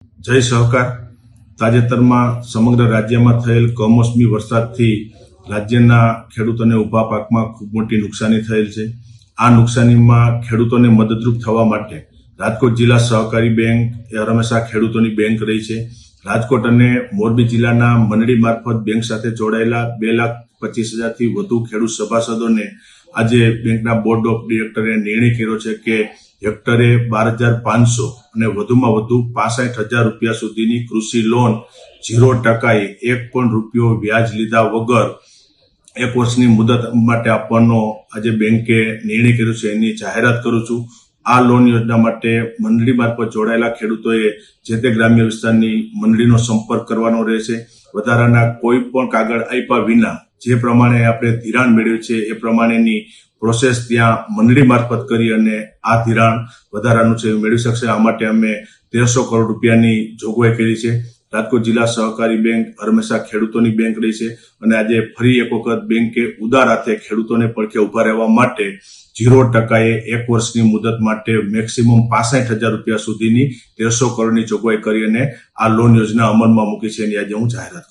જય સહકાર તાજેતરમાં સમગ્ર રાજ્યમાં થયેલ કમોસમી વરસાદથી રાજ્યના ખેડૂતોને ઊભા પાકમાં ખૂબ મોટી નુકસાની થયેલ છે। આ નુકસાનીમાં ખેડૂતોને મદદરૂપ થવા માટે રાજકોટ જિલ્લા સહકારી બેંક એ હંમેશા ખેડૂતોની બેંક રહી છે। રાજકોટ અને મોરબી જિલ્લાના મંડળી મારફત બેંક સાથે જોડાયેલા 2,25,000થી વધુ ખેડૂત સભાસદોને આજે બેંકના બોર્ડ ઓફ ડિરેક્ટરે નિર્ણય કર્યો છે કે હેક્ટરે 12,500 અને વધુમાં વધુ 65,000 રૂપિયા સુધીની કૃષિ લોન 0%એ 1 પણ રૂપિયો વ્યાજ લીધા વગર 1 વર્ષની મુદત માટે આપવાનો આજે બેંકે નિર્ણય કર્યો છે। એની જાહેરાત કરું છું। આ લોન યોજના માટે મંડળી મારફત જોડાયેલા ખેડૂતોએ જે તે ગ્રામ્ય વિસ્તારની મંડળીનો સંપર્ક કરવાનો રહેશે। વધારાના કોઈ પણ કાગળ આપ્યા વિના જે પ્રમાણે આપણે ધિરાણ મેળવ્યું છે એ પ્રમાણેની પ્રોસેસ ત્યાં મંડળી મારફત કરી અને આ ધિરાણ વધારાનું છે મેળવી શકશે। આ માટે અમે 1,300 કરોડ રૂપિયાની જોગવાઈ કરી છે। રાજકોટ જિલ્લા સહકારી બેંક હંમેશા ખેડૂતોની બેંક રહી છે અને આજે ફરી એક વખત બેંકે ઉદાર હાથે ખેડૂતોને પડખે ઉભા રહેવા માટે 0%એ 1 વર્ષની મુદત માટે મેક્સિમમ 65,000 રૂપિયા સુધીની 1,300 કરોડની જોગવાઈ કરી અને આ લોન યોજના અમલમાં મૂકી છે એની આજે હું જાહેરાત